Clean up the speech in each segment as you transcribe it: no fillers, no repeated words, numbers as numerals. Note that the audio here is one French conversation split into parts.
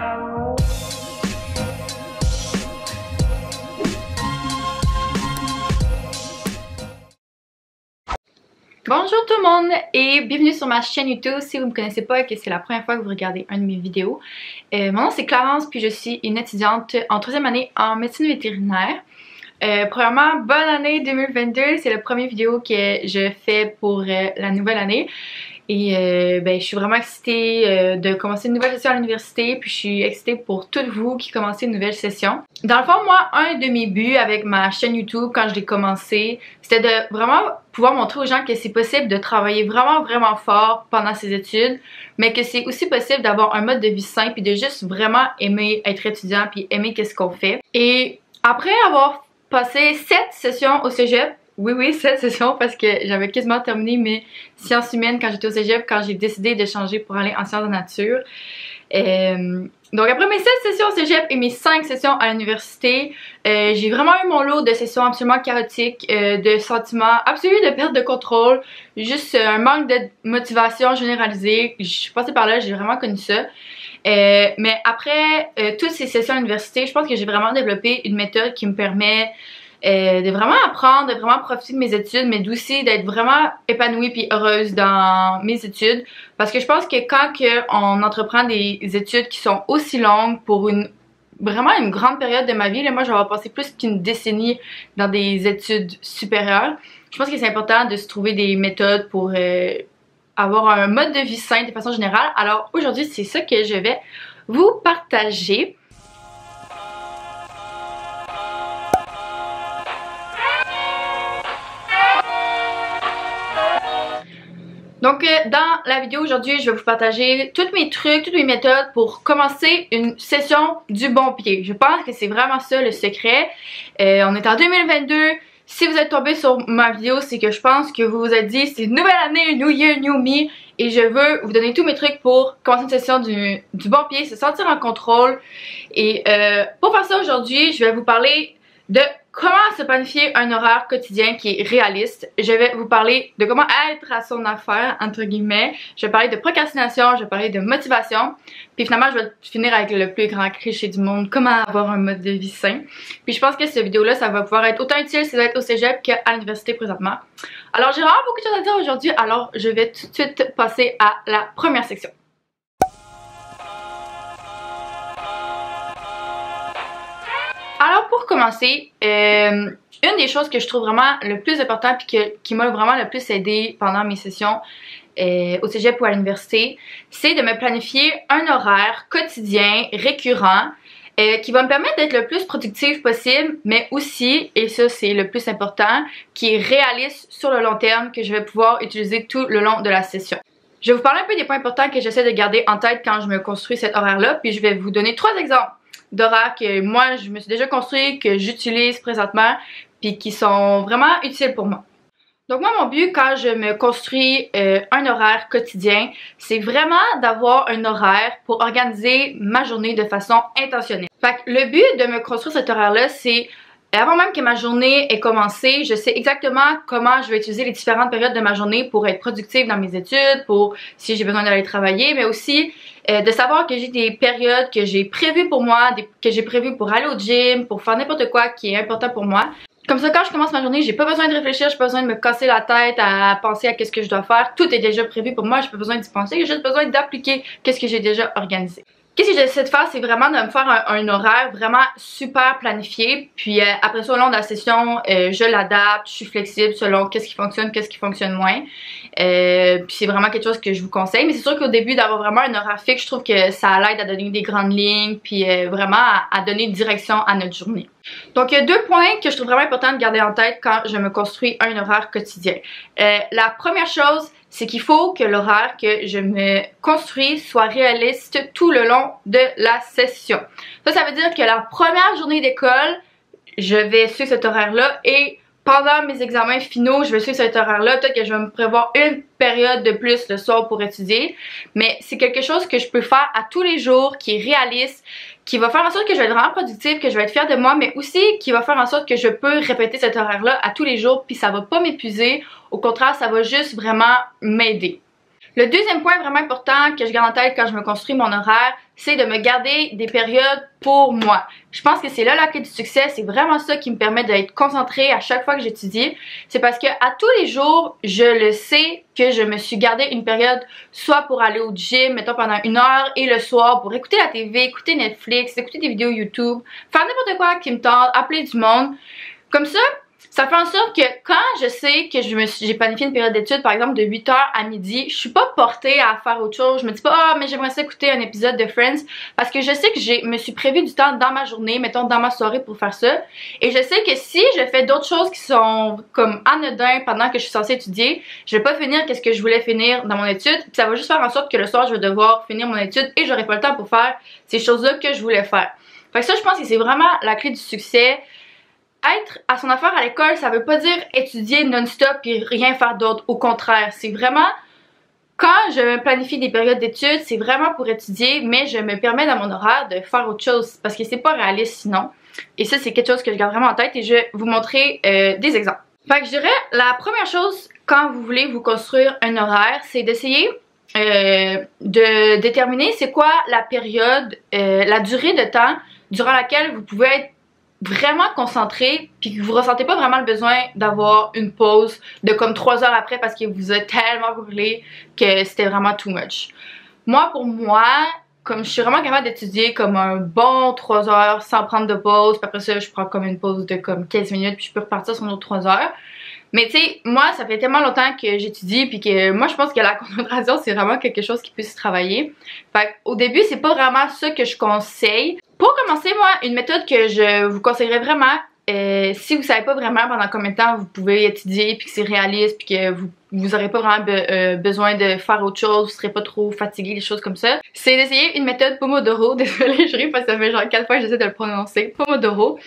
Bonjour tout le monde et bienvenue sur ma chaîne YouTube. Si vous ne me connaissez pas et que c'est la première fois que vous regardez une de mes vidéos, mon nom c'est Clarence puis je suis une étudiante en 3e année en médecine vétérinaire. Premièrement, bonne année 2022, c'est la première vidéo que je fais pour la nouvelle année. Et je suis vraiment excitée de commencer une nouvelle session à l'université, puis je suis excitée pour toutes vous qui commencez une nouvelle session. Dans le fond, moi, un de mes buts avec ma chaîne YouTube quand je l'ai commencé, c'était de vraiment pouvoir montrer aux gens que c'est possible de travailler vraiment fort pendant ses études, mais que c'est aussi possible d'avoir un mode de vie sain puis de juste vraiment aimer être étudiant puis aimer qu'est-ce qu'on fait. Et après avoir passé 7 sessions au cégep, oui, 7 sessions parce que j'avais quasiment terminé mes sciences humaines quand j'étais au cégep, quand j'ai décidé de changer pour aller en sciences de nature. Donc après mes 7 sessions au cégep et mes 5 sessions à l'université, j'ai vraiment eu mon lot de sessions absolument chaotiques, de sentiments absolus de perte de contrôle, juste un manque de motivation généralisée. Je suis passée par là, j'ai vraiment connu ça. Mais après toutes ces sessions à l'université, je pense que j'ai vraiment développé une méthode qui me permet de vraiment apprendre, de vraiment profiter de mes études, mais aussi d'être vraiment épanouie puis heureuse dans mes études. Parce que je pense que quand on entreprend des études qui sont aussi longues pour vraiment une grande période de ma vie, là, moi je vais avoir passé plus qu'une décennie dans des études supérieures, je pense que c'est important de se trouver des méthodes pour avoir un mode de vie sain de façon générale. Alors aujourd'hui c'est ça que je vais vous partager. Donc dans la vidéo aujourd'hui, je vais vous partager tous mes trucs, toutes mes méthodes pour commencer une session du bon pied. Je pense que c'est vraiment ça le secret. On est en 2022. Si vous êtes tombé sur ma vidéo, c'est que je pense que vous vous êtes dit c'est une nouvelle année, new year, new me. Et je veux vous donner tous mes trucs pour commencer une session du bon pied, se sentir en contrôle. Et pour faire ça aujourd'hui, je vais vous parler de comment se planifier un horaire quotidien qui est réaliste. Je vais vous parler de comment être à son affaire, entre guillemets. Je vais parler de procrastination, je vais parler de motivation. Puis finalement, je vais finir avec le plus grand cliché du monde, comment avoir un mode de vie sain. Puis je pense que cette vidéo-là, ça va pouvoir être autant utile si vous êtes au cégep qu'à l'université présentement. Alors j'ai vraiment beaucoup de choses à dire aujourd'hui, alors je vais tout de suite passer à la première section. Alors pour commencer, une des choses que je trouve vraiment le plus important et qui m'a vraiment le plus aidé pendant mes sessions au cégep ou à l'université, c'est de me planifier un horaire quotidien, récurrent, qui va me permettre d'être le plus productive possible, mais aussi, et ça c'est le plus important, qui est réaliste sur le long terme, que je vais pouvoir utiliser tout le long de la session. Je vais vous parler un peu des points importants que j'essaie de garder en tête quand je me construis cet horaire-là, puis je vais vous donner 3 exemples d'horaires que moi je me suis déjà construit, que j'utilise présentement puis qui sont vraiment utiles pour moi. Donc moi mon but quand je me construis un horaire quotidien, c'est vraiment d'avoir un horaire pour organiser ma journée de façon intentionnelle. Fait que le but de me construire cet horaire là, c'est avant même que ma journée ait commencé, je sais exactement comment je vais utiliser les différentes périodes de ma journée pour être productive dans mes études, pour si j'ai besoin d'aller travailler, mais aussi de savoir que j'ai des périodes que j'ai prévues pour moi, que j'ai prévues pour aller au gym, pour faire n'importe quoi qui est important pour moi. Comme ça, quand je commence ma journée, j'ai pas besoin de réfléchir, j'ai pas besoin de me casser la tête à penser à qu'est-ce que je dois faire. Tout est déjà prévu pour moi, j'ai pas besoin d'y penser, j'ai juste besoin d'appliquer qu'est-ce que j'ai déjà organisé. Qu'est-ce que j'essaie de faire, c'est vraiment de me faire un horaire vraiment super planifié. Puis après ça, au long de la session, je l'adapte, je suis flexible selon qu'est-ce qui fonctionne moins. Puis c'est vraiment quelque chose que je vous conseille. Mais c'est sûr qu'au début, d'avoir vraiment un horaire fixe, je trouve que ça l'aide à donner des grandes lignes, puis vraiment à donner une direction à notre journée. Donc il y a 2 points que je trouve vraiment important de garder en tête quand je me construis un horaire quotidien. La première chose, c'est qu'il faut que l'horaire que je me construis soit réaliste tout le long de la session. Ça veut dire que la première journée d'école, je vais suivre cet horaire-là et pendant mes examens finaux, je vais suivre cet horaire-là. Peut-être que je vais me prévoir une période de plus le soir pour étudier, mais c'est quelque chose que je peux faire à tous les jours, qui est réaliste, qui va faire en sorte que je vais être vraiment productive, que je vais être fière de moi, mais aussi qui va faire en sorte que je peux répéter cet horaire-là à tous les jours, puis ça va pas m'épuiser. Au contraire, ça va juste vraiment m'aider. Le deuxième point vraiment important que je garde en tête quand je me construis mon horaire, c'est de me garder des périodes pour moi. Je pense que c'est là la clé du succès, c'est vraiment ça qui me permet d'être concentrée à chaque fois que j'étudie. C'est parce que à tous les jours, je le sais que je me suis gardé une période soit pour aller au gym, mettons pendant 1 heure, et le soir pour écouter la TV, écouter Netflix, écouter des vidéos YouTube, faire n'importe quoi qui me tente, appeler du monde. Comme ça fait en sorte que quand je sais que j'ai planifié une période d'études, par exemple de 8h à midi, je suis pas portée à faire autre chose. Je me dis pas, ah, mais j'aimerais ça écouter un épisode de Friends, parce que je sais que me suis prévu du temps dans ma journée, mettons dans ma soirée pour faire ça. Et je sais que si je fais d'autres choses qui sont comme anodins pendant que je suis censée étudier, je vais pas finir qu'est-ce que je voulais finir dans mon étude. Puis ça va juste faire en sorte que le soir, je vais devoir finir mon étude et j'aurai pas le temps pour faire ces choses-là que je voulais faire. Fait que ça, je pense que c'est vraiment la clé du succès. Être à son affaire à l'école, ça veut pas dire étudier non-stop et rien faire d'autre. Au contraire, c'est vraiment, quand je planifie des périodes d'études, c'est vraiment pour étudier, mais je me permets dans mon horaire de faire autre chose parce que c'est pas réaliste sinon. Et ça, c'est quelque chose que je garde vraiment en tête et je vais vous montrer des exemples. Fait que je dirais, la première chose quand vous voulez vous construire un horaire, c'est d'essayer de déterminer c'est quoi la période, la durée de temps durant laquelle vous pouvez être vraiment concentré puis que vous ressentez pas vraiment le besoin d'avoir une pause de comme 3 heures après parce que vous êtes tellement brûlé que c'était vraiment too much. Moi, pour moi, comme je suis vraiment capable d'étudier comme un bon 3 heures sans prendre de pause, puis après ça je prends comme une pause de comme 15 minutes puis je peux repartir sur une autre 3 heures. Mais tu sais, moi ça fait tellement longtemps que j'étudie puis que moi je pense que la concentration c'est vraiment quelque chose qui peut se travailler. Fait qu'au début c'est pas vraiment ça que je conseille. Pour commencer, moi, une méthode que je vous conseillerais vraiment, si vous savez pas vraiment pendant combien de temps vous pouvez étudier puis que c'est réaliste puis que vous aurez pas vraiment besoin de faire autre chose, vous serez pas trop fatigué, des choses comme ça, c'est d'essayer une méthode Pomodoro. Désolée, je ris parce que ça fait genre 4 fois que j'essaie de le prononcer. Pomodoro.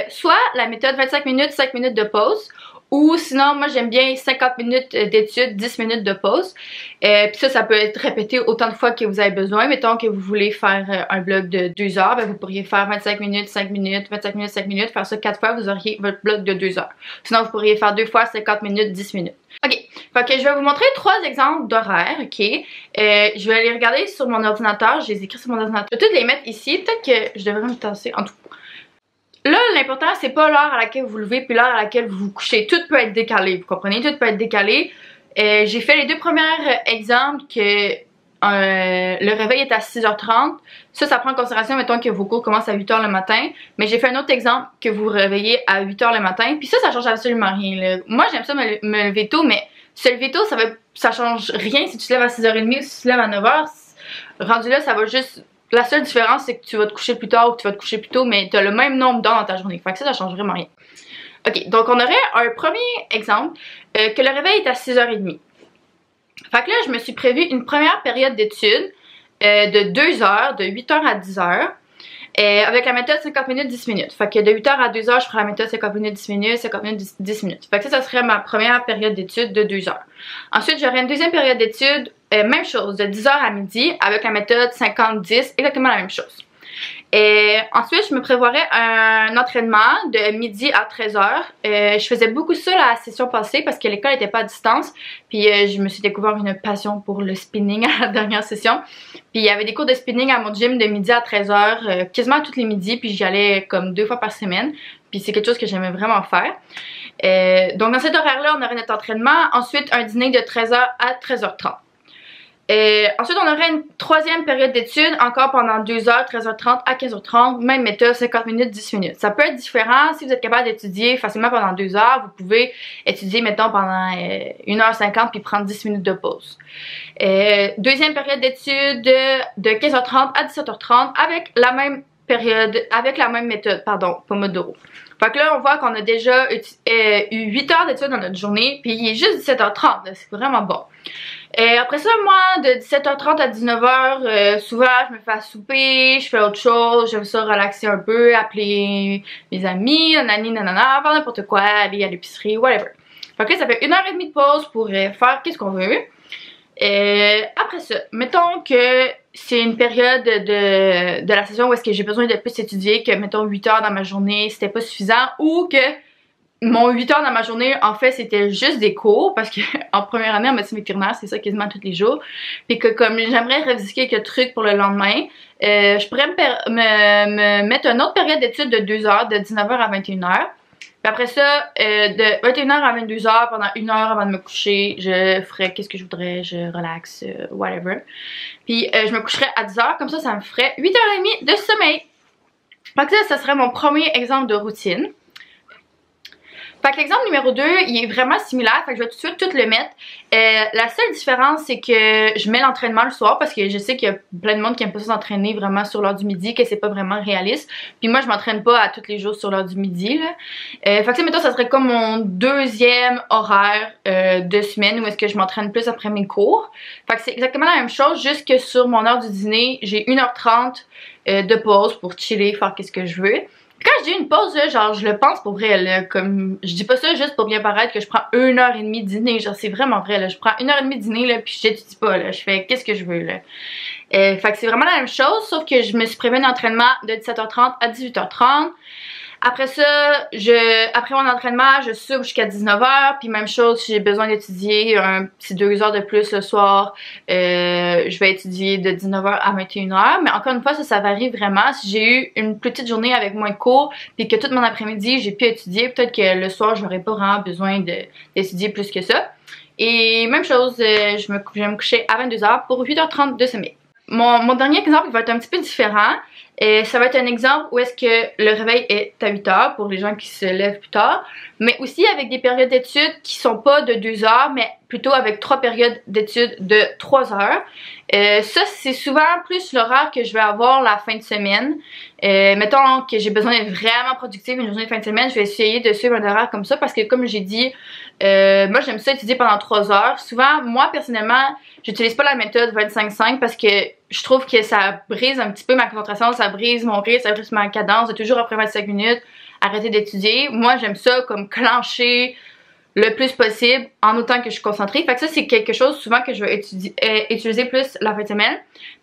Soit la méthode 25 minutes, 5 minutes de pause. Ou sinon, moi j'aime bien 50 minutes d'études, 10 minutes de pause. Puis ça peut être répété autant de fois que vous avez besoin. Mettons que vous voulez faire un bloc de 2 heures, ben vous pourriez faire 25 minutes, 5 minutes, 25 minutes, 5 minutes. Faire ça 4 fois, vous auriez votre bloc de 2 heures. Sinon, vous pourriez faire 2 fois 50 minutes, 10 minutes. Ok, fait que je vais vous montrer 3 exemples d'horaires, ok? Je vais aller regarder sur mon ordinateur, je les ai écrits sur mon ordinateur. Je vais toutes les mettre ici, peut-être que je devrais me tasser, en tout cas. Là, l'important, c'est pas l'heure à laquelle vous vous levez puis l'heure à laquelle vous vous couchez. Tout peut être décalé, vous comprenez? Tout peut être décalé. J'ai fait les 2 premiers exemples que le réveil est à 6h30. Ça prend en considération, mettons que vos cours commencent à 8h le matin. Mais j'ai fait un autre exemple que vous vous réveillez à 8h le matin. Puis ça change absolument rien, là. Moi, j'aime ça me lever tôt, mais se lever tôt, ça change rien si tu te lèves à 6h30 ou si tu te lèves à 9h. Rendu là, ça va juste... La seule différence, c'est que tu vas te coucher plus tard ou que tu vas te coucher plus tôt, mais tu as le même nombre d'heures dans ta journée. Fait que ça change vraiment rien. Ok, donc on aurait un premier exemple, que le réveil est à 6h30. Fait que là, je me suis prévu une première période d'études de 2 heures, de 8h à 10h, avec la méthode 50 minutes, 10 minutes. Fait que de 8h à 2h, je ferai la méthode 50 minutes, 10 minutes, 50 minutes, 10 minutes. Fait que ça serait ma première période d'études de 2 heures. Ensuite, j'aurai une deuxième période d'études, même chose, de 10h à midi, avec la méthode 50-10, exactement la même chose. Ensuite, je me prévoirais un entraînement de midi à 13h. Je faisais beaucoup ça la session passée parce que l'école n'était pas à distance. Puis je me suis découvert une passion pour le spinning à la dernière session. Puis il y avait des cours de spinning à mon gym de midi à 13h, quasiment tous les midis. Puis j'y allais comme 2 fois par semaine. Puis c'est quelque chose que j'aimais vraiment faire. Donc dans cet horaire-là, on aurait notre entraînement. Ensuite, un dîner de 13h à 13h30. Ensuite, on aurait une troisième période d'études, encore pendant 2 heures, 13h30 à 15h30, même méthode, 50 minutes, 10 minutes. Ça peut être différent, si vous êtes capable d'étudier facilement pendant 2 heures, vous pouvez étudier, mettons, pendant 1h50 puis prendre 10 minutes de pause. Deuxième période d'études de 15h30 à 17h30 avec la même période, avec la même méthode, pardon, Pomodoro. Fait que là, on voit qu'on a déjà eu 8 heures d'études dans notre journée, puis il est juste 17h30, c'est vraiment bon. Après ça, moi, de 17h30 à 19h, souvent, je me fais à souper, je fais autre chose, j'aime ça relaxer un peu, appeler mes amis, nanani, nanana, faire n'importe quoi, aller à l'épicerie, whatever. Fait que là, ça fait 1h30 de pause pour faire qu'est-ce qu'on veut. Après ça, mettons que c'est une période de la session où est-ce que j'ai besoin de plus étudier, que mettons 8 heures dans ma journée, c'était pas suffisant, ou que mon 8 heures dans ma journée, en fait, c'était juste des cours parce que en première année en médecine vétérinaire, c'est ça quasiment tous les jours. Puis que comme j'aimerais réviser quelques trucs pour le lendemain, je pourrais me mettre une autre période d'études de 2 heures, de 19h à 21h. Puis après ça, de 21h à 22h, pendant 1 heure avant de me coucher, je ferais qu'est-ce que je voudrais, je relaxe, whatever. Puis je me coucherais à 10h, comme ça me ferait 8h30 de sommeil. Fait que ça serait mon premier exemple de routine. Fait que l'exemple numéro 2, il est vraiment similaire, fait que je vais tout de suite tout le mettre. La seule différence, c'est que je mets l'entraînement le soir parce que je sais qu'il y a plein de monde qui aime pas s'entraîner vraiment sur l'heure du midi, que c'est pas vraiment réaliste. Puis moi, je m'entraîne pas à tous les jours sur l'heure du midi, là. Fait que ça, mettons, ça serait comme mon deuxième horaire de semaine où est-ce que je m'entraîne plus après mes cours. Fait que c'est exactement la même chose, juste que sur mon heure du dîner, j'ai 1h30 de pause pour chiller, faire qu'est-ce que je veux. Quand je dis une pause, là, genre je le pense pour vrai, là, comme je dis pas ça juste pour bien paraître que je prends 1h30 de dîner, genre c'est vraiment vrai, là, je prends 1h30 de dîner, là, puis j'étudie pas, là, je fais qu'est-ce que je veux, là. Fait que c'est vraiment la même chose, sauf que je me suis prévue d'entraînement de 17h30 à 18h30. Après ça, après mon entraînement, je soupe jusqu'à 19h, puis même chose, si j'ai besoin d'étudier un petit 2 heures de plus le soir, je vais étudier de 19h à 21h, mais encore une fois, ça varie vraiment. Si j'ai eu une petite journée avec moins de cours, puis que tout mon après-midi, j'ai pu étudier, peut-être que le soir, j'aurais pas vraiment besoin d'étudier plus que ça. Et même chose, je vais me coucher à 22h pour 8h30 de sommeil. Mon dernier exemple va être un petit peu différent. Ça va être un exemple où est-ce que le réveil est à 8h pour les gens qui se lèvent plus tard, mais aussi avec des périodes d'études qui sont pas de 2 heures, mais plutôt avec 3 périodes d'études de 3 heures. Ça, c'est souvent plus l'horaire que je vais avoir la fin de semaine. Mettons que j'ai besoin d'être vraiment productive une journée de fin de semaine, je vais essayer de suivre un horaire comme ça parce que comme j'ai dit, moi j'aime ça étudier pendant 3 heures. Souvent, moi personnellement, j'utilise pas la méthode 25-5 parce que je trouve que ça brise un petit peu ma concentration, ça brise mon rythme, ça brise ma cadence de toujours après 25 minutes arrêter d'étudier. Moi j'aime ça comme clencher le plus possible en autant que je suis concentrée. Fait que ça c'est quelque chose souvent que je vais utiliser plus la fin de semaine.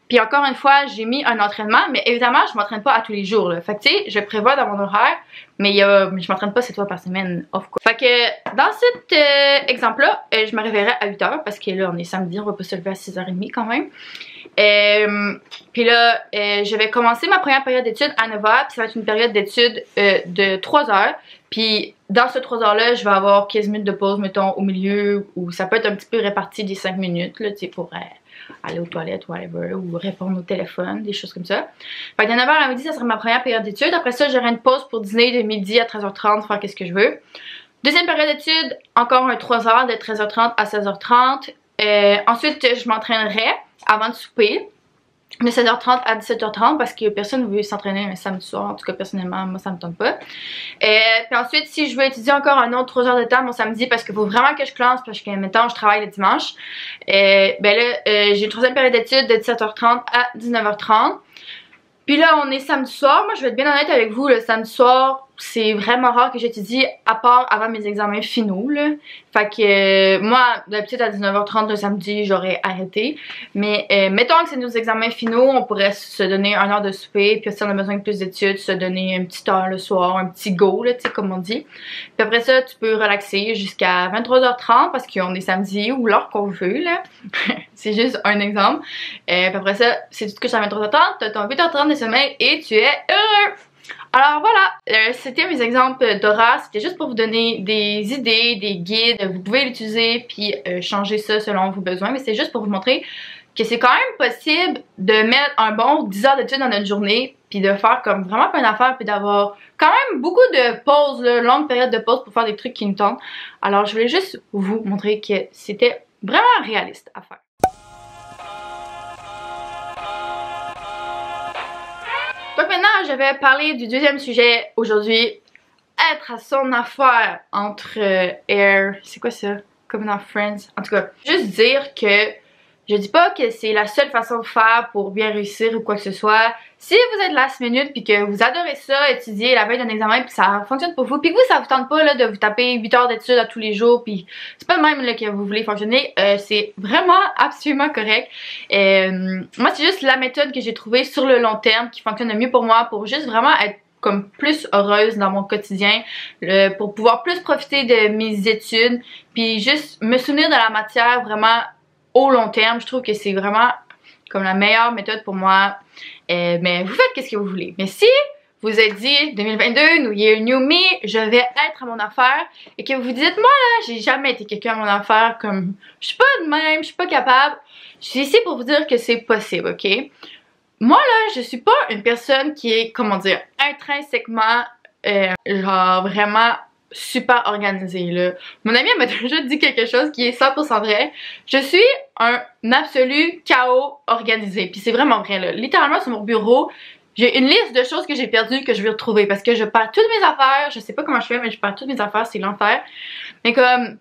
Puis encore une fois, j'ai mis un entraînement, mais évidemment, je m'entraîne pas à tous les jours, là. Fait que tu sais, je prévois dans mon horaire, mais je m'entraîne pas 7 fois par semaine, of course. Fait que dans cet exemple-là, je me réveillerai à 8h parce que là, on est samedi, on va pas se lever à 6h30 quand même. Puis là, je vais commencer ma première période d'études à 9h, puis ça va être une période d'études de 3 heures. Puis dans ces 3 heures-là, je vais avoir 15 minutes de pause, mettons, au milieu, où ça peut être un petit peu réparti des 5 minutes, là, tu sais, pour aller aux toilettes, whatever, ou répondre au téléphone, des choses comme ça. Fait que de 9h à midi, ça sera ma première période d'études. Après ça, j'aurai une pause pour dîner de midi à 13h30, faire qu'est-ce que je veux. Deuxième période d'études, encore un 3 heures de 13h30 à 16h30. Ensuite, je m'entraînerai avant de souper de 16h30 à 17h30 parce que personne ne veut s'entraîner un samedi soir. En tout cas, personnellement, moi, ça me tente pas. Puis ensuite, si je veux étudier encore un autre 3 heures de temps mon samedi parce qu'il faut vraiment que je classe parce que, mettons, je travaille le dimanche, ben là, j'ai une troisième période d'études de 17h30 à 19h30. Puis là, on est samedi soir. Moi, je vais être bien honnête avec vous, le samedi soir, c'est vraiment rare que j'étudie à part avant mes examens finaux, là. Fait que moi, d'habitude à 19h30 le samedi, j'aurais arrêté. Mais mettons que c'est nos examens finaux, on pourrait se donner 1 heure de souper. Puis si on a besoin de plus d'études, se donner une petite heure le soir, un petit go, là, tu sais, comme on dit. Puis après ça, tu peux relaxer jusqu'à 23h30 parce qu'on est samedi ou l'heure qu'on veut, là. C'est juste un exemple. Puis après ça, si tu te couches à 23h30, tu as ton 8h30 de sommeil et tu es heureux! Alors voilà, c'était mes exemples d'horaire, c'était juste pour vous donner des idées, des guides, vous pouvez l'utiliser puis changer ça selon vos besoins, mais c'est juste pour vous montrer que c'est quand même possible de mettre un bon 10 heures d'études dans notre journée puis de faire comme vraiment plein d'affaires puis d'avoir quand même beaucoup de pauses, là, longue période de pause pour faire des trucs qui nous tentent. Alors je voulais juste vous montrer que c'était vraiment réaliste à faire. Donc maintenant, je vais parler du deuxième sujet aujourd'hui. Être à son affaire entre Air... C'est quoi ça? Covenant Friends? En tout cas, juste dire que je dis pas que c'est la seule façon de faire pour bien réussir ou quoi que ce soit. Si vous êtes last minute puis que vous adorez ça, étudier la veille d'un examen puis ça fonctionne pour vous, puis que vous, ça vous tente pas là, de vous taper 8 heures d'études à tous les jours puis c'est pas le même là, que vous voulez fonctionner, c'est vraiment absolument correct. Moi, c'est juste la méthode que j'ai trouvée sur le long terme qui fonctionne le mieux pour moi pour juste vraiment être comme plus heureuse dans mon quotidien, pour pouvoir plus profiter de mes études, puis juste me souvenir de la matière vraiment au long terme. Je trouve que c'est vraiment comme la meilleure méthode pour moi. Mais vous faites qu'est-ce que vous voulez. Mais si vous êtes dit 2022, New Year, New Me, je vais être à mon affaire, et que vous vous dites, moi là, j'ai jamais été quelqu'un à mon affaire, comme je suis pas de même, je suis pas capable, je suis ici pour vous dire que c'est possible, ok? Moi là, je suis pas une personne qui est, comment dire, intrinsèquement, genre vraiment super organisée là. Mon ami m'a déjà dit quelque chose qui est 100% vrai. Je suis un absolu chaos organisé, puis c'est vraiment vrai là. Littéralement sur mon bureau, j'ai une liste de choses que j'ai perdues que je vais retrouver parce que je perds toutes mes affaires. Je sais pas comment je fais, mais je perds toutes mes affaires, c'est l'enfer. Mais comme,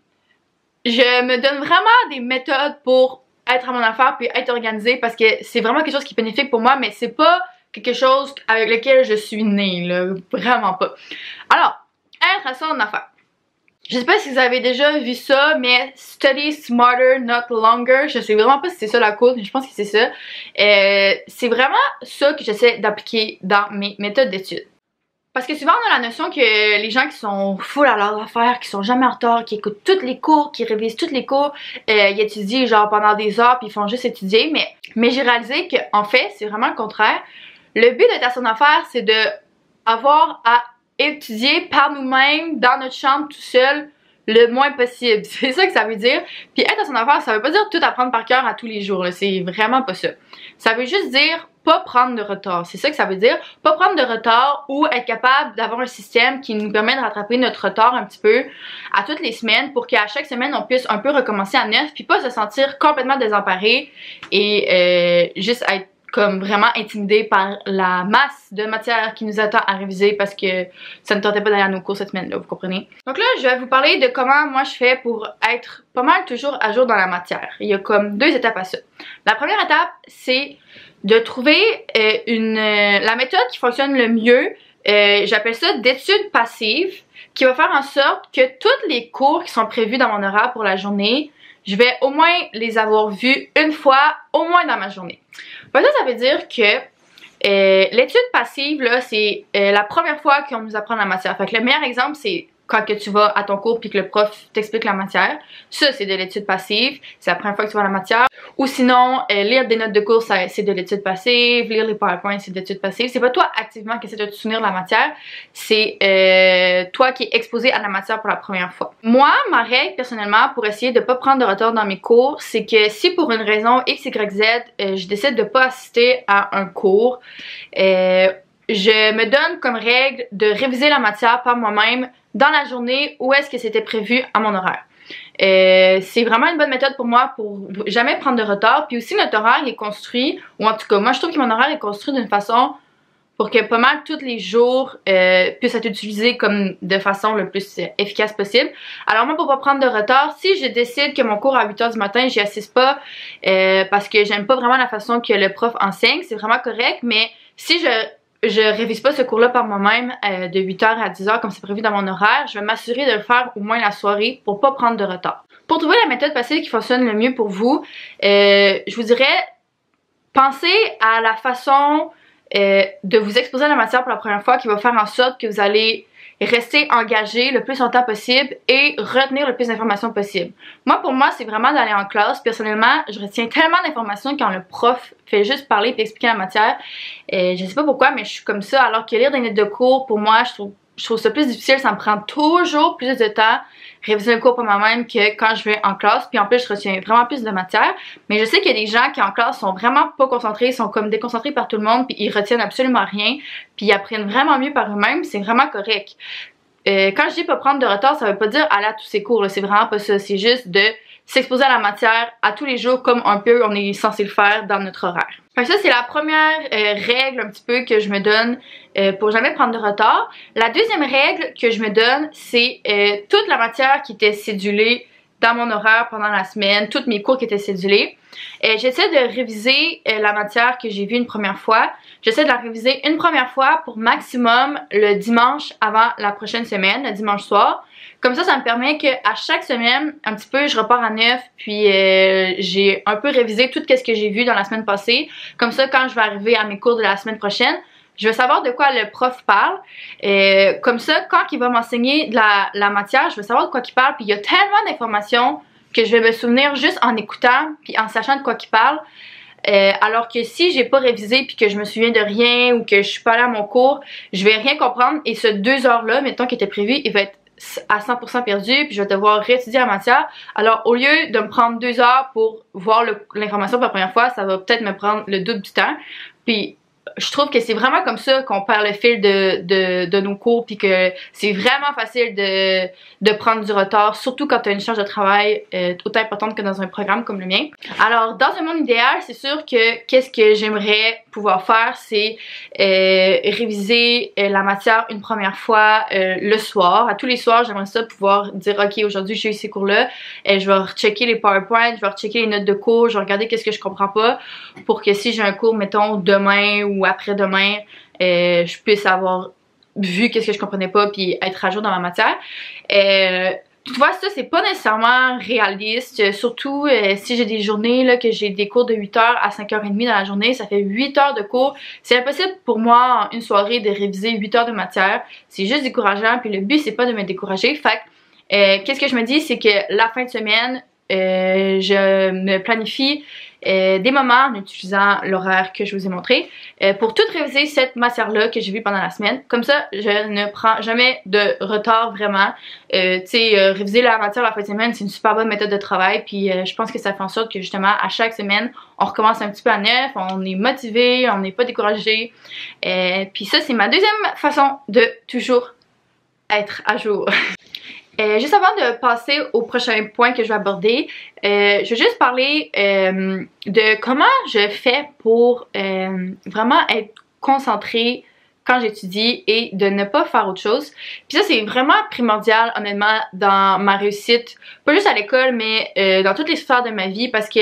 je me donne vraiment des méthodes pour être à mon affaire puis être organisée parce que c'est vraiment quelque chose qui est bénéfique pour moi, mais c'est pas quelque chose avec lequel je suis née, là. Vraiment pas. Alors, être à son affaire. Je sais pas si vous avez déjà vu ça, mais study smarter, not longer. Je sais vraiment pas si c'est ça la cause, mais je pense que c'est ça. C'est vraiment ça que j'essaie d'appliquer dans mes méthodes d'études. Parce que souvent on a la notion que les gens qui sont full à leurs affaires, qui sont jamais en retard, qui écoutent tous les cours, qui révisent tous les cours, ils étudient genre pendant des heures puis ils font juste étudier. Mais j'ai réalisé que en fait c'est vraiment le contraire. Le but d'être à son affaire, c'est de avoir à étudier par nous-mêmes dans notre chambre tout seul le moins possible. C'est ça que ça veut dire. Puis être à son affaire, ça veut pas dire tout apprendre par cœur à tous les jours. C'est vraiment pas ça. Ça veut juste dire pas prendre de retard. C'est ça que ça veut dire. Pas prendre de retard ou être capable d'avoir un système qui nous permet de rattraper notre retard un petit peu à toutes les semaines pour qu'à chaque semaine on puisse un peu recommencer à neuf puis pas se sentir complètement désemparé et juste être comme vraiment intimidé par la masse de matière qui nous attend à réviser parce que ça ne tentait pas d'aller à nos cours cette semaine-là, vous comprenez? Donc là, je vais vous parler de comment moi je fais pour être pas mal toujours à jour dans la matière. Il y a comme 2 étapes à ça. La première étape, c'est de trouver la méthode qui fonctionne le mieux. J'appelle ça d'études passives, qui va faire en sorte que tous les cours qui sont prévus dans mon horaire pour la journée, je vais au moins les avoir vus une fois, au moins dans ma journée. Ça veut dire que l'étude passive, là, c'est la première fois qu'on nous apprend la matière. Fait que le meilleur exemple, c'est quand que tu vas à ton cours puis que le prof t'explique la matière. Ça, c'est de l'étude passive. C'est la première fois que tu vas à la matière. Ou sinon, lire des notes de cours, c'est de l'étude passive. Lire les PowerPoint, c'est de l'étude passive. C'est pas toi activement qui essaie de te souvenir de la matière. C'est toi qui es exposé à la matière pour la première fois. Moi, ma règle, personnellement, pour essayer de pas prendre de retard dans mes cours, c'est que si pour une raison X, Y, Z, je décide de pas assister à un cours, je me donne comme règle de réviser la matière par moi-même dans la journée où est-ce que c'était prévu à mon horaire. C'est vraiment une bonne méthode pour moi pour jamais prendre de retard. Puis aussi notre horaire est construit, ou en tout cas moi je trouve que mon horaire est construit d'une façon pour que pas mal tous les jours puissent être utilisés comme de façon le plus efficace possible. Alors moi pour pas prendre de retard, si je décide que mon cours à 8h du matin j'y assiste pas parce que j'aime pas vraiment la façon que le prof enseigne, c'est vraiment correct, mais si je révise pas ce cours-là par moi-même de 8h à 10h comme c'est prévu dans mon horaire, je vais m'assurer de le faire au moins la soirée pour pas prendre de retard. Pour trouver la méthode passive qui fonctionne le mieux pour vous, je vous dirais, pensez à la façon de vous exposer à la matière pour la première fois qui va faire en sorte que vous allez rester engagé le plus longtemps possible et retenir le plus d'informations possible. Pour moi, c'est vraiment d'aller en classe. Personnellement, je retiens tellement d'informations quand le prof fait juste parler et expliquer la matière. Je sais pas pourquoi, mais je suis comme ça. Alors que lire des notes de cours, pour moi, je trouve ça plus difficile. Ça me prend toujours plus de temps réviser un cours pour moi-même que quand je vais en classe. Puis en plus, je retiens vraiment plus de matière. Mais je sais qu'il y a des gens qui en classe sont vraiment pas concentrés, sont comme déconcentrés par tout le monde, puis ils retiennent absolument rien. Puis ils apprennent vraiment mieux par eux-mêmes. C'est vraiment correct. Quand je dis pas prendre de retard, ça veut pas dire aller à tous ces cours. C'est vraiment pas ça. C'est juste de s'exposer à la matière à tous les jours comme un peu on est censé le faire dans notre horaire. Fait que ça, c'est la première règle un petit peu que je me donne pour jamais prendre de retard. La deuxième règle que je me donne, c'est toute la matière qui était cédulée dans mon horaire pendant la semaine, tous mes cours qui étaient cédulés. J'essaie de réviser la matière que j'ai vue une première fois. J'essaie de la réviser une première fois pour maximum le dimanche avant la prochaine semaine, le dimanche soir. Comme ça me permet qu'à chaque semaine, un petit peu, je repars à neuf, puis j'ai un peu révisé tout ce que j'ai vu dans la semaine passée. Comme ça, quand je vais arriver à mes cours de la semaine prochaine, je veux savoir de quoi le prof parle. Comme ça, quand il va m'enseigner de la matière, je veux savoir de quoi il parle. Puis il y a tellement d'informations que je vais me souvenir juste en écoutant puis en sachant de quoi il parle. Alors que si j'ai pas révisé puis que je me souviens de rien ou que je suis pas allée à mon cours, je vais rien comprendre et ce 2 heures là, mettons qui était prévu, il va être à 100% perdu puis je vais devoir réétudier la matière. Alors au lieu de me prendre 2 heures pour voir l'information pour la première fois, ça va peut-être me prendre le double du temps. Puis je trouve que c'est vraiment comme ça qu'on perd le fil de nos cours puis que c'est vraiment facile de prendre du retard, surtout quand tu as une charge de travail autant importante que dans un programme comme le mien. Alors dans un monde idéal, c'est sûr que qu'est-ce que j'aimerais pouvoir faire, c'est réviser la matière une première fois le soir. À tous les soirs, j'aimerais ça pouvoir dire ok, aujourd'hui j'ai eu ces cours-là, je vais rechecker les PowerPoint, je vais rechecker les notes de cours, je vais regarder qu'est-ce que je comprends pas pour que si j'ai un cours, mettons demain ou après-demain, je puisse avoir vu qu'est-ce que je comprenais pas puis être à jour dans ma matière. Toutefois, ça c'est pas nécessairement réaliste, surtout si j'ai des journées là, que j'ai des cours de 8h à 5h30 dans la journée, ça fait 8 heures de cours. C'est impossible pour moi en une soirée de réviser 8 heures de matière. C'est juste décourageant puis le but c'est pas de me décourager. Fait qu'est-ce que je me dis, c'est que la fin de semaine, je me planifie des moments en utilisant l'horaire que je vous ai montré pour tout réviser cette matière-là que j'ai vue pendant la semaine. Comme ça, je ne prends jamais de retard vraiment. Tu sais, réviser la matière la fin de semaine, c'est une super bonne méthode de travail. Puis je pense que ça fait en sorte que justement, à chaque semaine, on recommence un petit peu à neuf, on est motivé, on n'est pas découragé. Puis ça, c'est ma deuxième façon de toujours être à jour. Juste avant de passer au prochain point que je vais aborder, je vais juste parler de comment je fais pour vraiment être concentrée quand j'étudie et de ne pas faire autre chose. Puis ça c'est vraiment primordial honnêtement dans ma réussite, pas juste à l'école mais dans toutes les sphères de ma vie parce que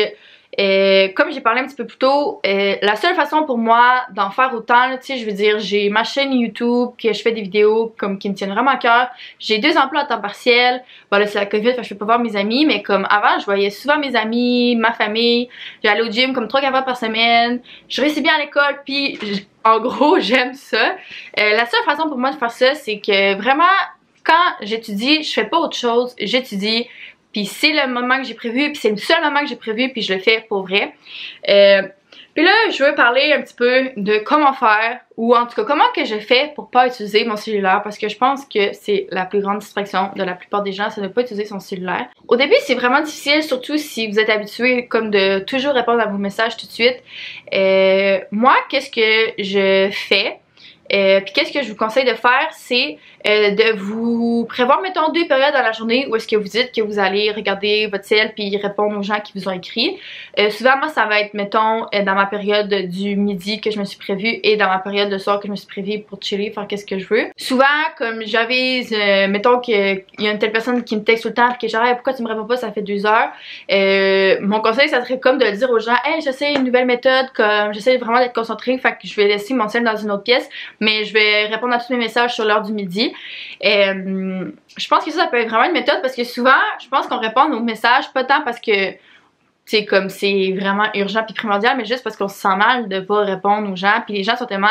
comme j'ai parlé un petit peu plus tôt, la seule façon pour moi d'en faire autant, tu sais, je veux dire, j'ai ma chaîne YouTube, que je fais des vidéos comme qui me tiennent vraiment à cœur. J'ai 2 emplois à temps partiel. Bon là c'est la COVID, fait que je peux pas voir mes amis, mais comme avant, je voyais souvent mes amis, ma famille. J'allais au gym comme 3-4 fois par semaine. Je réussis bien à l'école, puis en gros, j'aime ça. La seule façon pour moi de faire ça, c'est que vraiment, quand j'étudie, je fais pas autre chose, j'étudie. Puis c'est le moment que j'ai prévu, puis c'est le seul moment que j'ai prévu, puis je le fais pour vrai. Puis là, je veux parler un petit peu de comment faire, ou en tout cas comment que je fais pour pas utiliser mon cellulaire, parce que je pense que c'est la plus grande distraction de la plupart des gens, c'est de ne pas utiliser son cellulaire. Au début, c'est vraiment difficile, surtout si vous êtes habitué comme de toujours répondre à vos messages tout de suite. Moi, qu'est-ce que je fais? Puis qu'est-ce que je vous conseille de faire, c'est de vous prévoir, mettons, 2 périodes dans la journée où est-ce que vous dites que vous allez regarder votre cell puis répondre aux gens qui vous ont écrit. Souvent, moi, ça va être, mettons, dans ma période du midi que je me suis prévue et dans ma période de soir que je me suis prévue pour chiller, faire qu'est-ce que je veux. Souvent, comme j'avise, mettons qu'il y a une telle personne qui me texte tout le temps puis que genre, hey, pourquoi tu me réponds pas, ça fait 2 heures. Mon conseil, ça serait comme de dire aux gens, hey, j'essaie une nouvelle méthode, comme j'essaie vraiment d'être concentrée, fait que je vais laisser mon cell dans une autre pièce, mais je vais répondre à tous mes messages sur l'heure du midi. Je pense que ça peut être vraiment une méthode parce que souvent, je pense qu'on répond aux messages pas tant parce que c'est comme c'est vraiment urgent puis primordial, mais juste parce qu'on se sent mal de pas répondre aux gens. Puis les gens sont tellement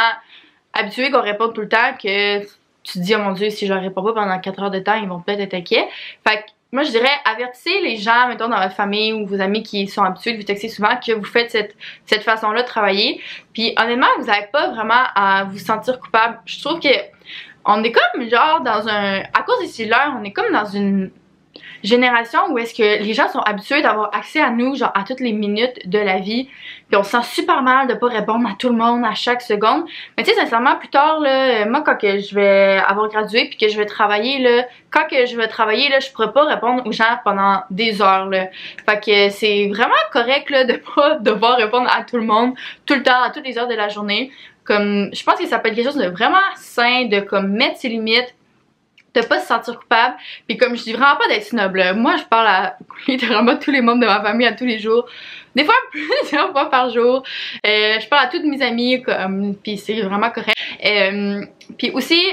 habitués qu'on réponde tout le temps que tu te dis oh mon dieu, si je leur réponds pas pendant 4 heures de temps, ils vont peut-être être inquiets. Fait que moi je dirais avertissez les gens, mettons dans votre famille ou vos amis qui sont habitués de vous texter souvent que vous faites cette façon-là de travailler. Puis honnêtement, vous n'avez pas vraiment à vous sentir coupable. Je trouve que on est comme genre dans un... À cause des cellulaires, on est comme dans une génération où est-ce que les gens sont habitués d'avoir accès à nous genre à toutes les minutes de la vie. Puis on se sent super mal de pas répondre à tout le monde à chaque seconde. Mais tu sais, sincèrement, plus tard, là, moi quand que je vais avoir gradué puis que je vais travailler, là, je pourrais pas répondre aux gens pendant des heures, là. Fait que c'est vraiment correct, là, de pas devoir répondre à tout le monde tout le temps, à toutes les heures de la journée. Comme, je pense que ça peut être quelque chose de vraiment sain, de comme mettre ses limites, de pas se sentir coupable. Puis comme je dis vraiment pas d'être snob là. Moi je parle à littéralement tous les membres de ma famille à tous les jours. Des fois plusieurs fois par jour. Je parle à toutes mes amies comme puis c'est vraiment correct. Puis aussi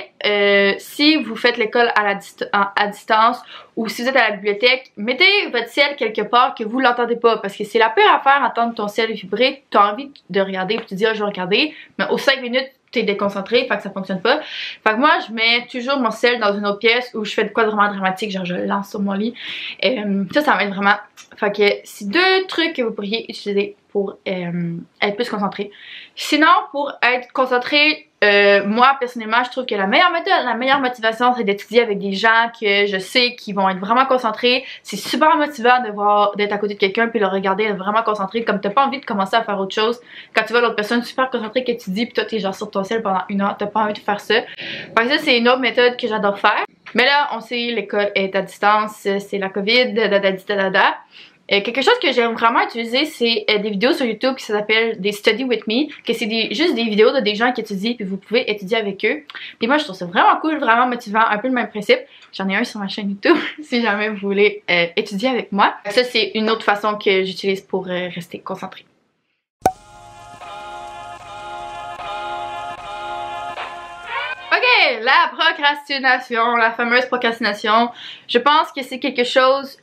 si vous faites l'école à distance ou si vous êtes à la bibliothèque, mettez votre ciel quelque part que vous l'entendez pas parce que c'est la pire affaire entendre ton ciel vibrer. Tu as envie de regarder puis tu te dis ah, je vais regarder, mais aux 5 minutes t'es déconcentré, fait que ça fonctionne pas. Fait que moi, je mets toujours mon sel dans une autre pièce où je fais de quoi de vraiment dramatique, genre je le lance sur mon lit. Ça m'aide vraiment. Fait que c'est 2 trucs que vous pourriez utiliser pour être plus concentré. Sinon, pour être concentré, moi personnellement, je trouve que la meilleure méthode, la meilleure motivation, c'est d'étudier avec des gens que je sais qui vont être vraiment concentrés. C'est super motivant d'être à côté de quelqu'un puis le regarder être vraiment concentré, comme t'as pas envie de commencer à faire autre chose. Quand tu vois l'autre personne super concentrée que tu dis puis toi t'es genre sur ton ciel pendant 1 heure, t'as pas envie de faire ça. Fait que ça, c'est une autre méthode que j'adore faire. Mais là, on sait, l'école est à distance, c'est la COVID, dadadadada. Quelque chose que j'aime vraiment utiliser, c'est des vidéos sur YouTube qui s'appellent des Study With Me, que c'est juste des vidéos de des gens qui étudient puis vous pouvez étudier avec eux. Puis moi je trouve ça vraiment cool, vraiment motivant, un peu le même principe. J'en ai un sur ma chaîne YouTube si jamais vous voulez étudier avec moi. Ça c'est une autre façon que j'utilise pour rester concentrée. Ok, la procrastination, la fameuse procrastination, je pense que c'est quelque chose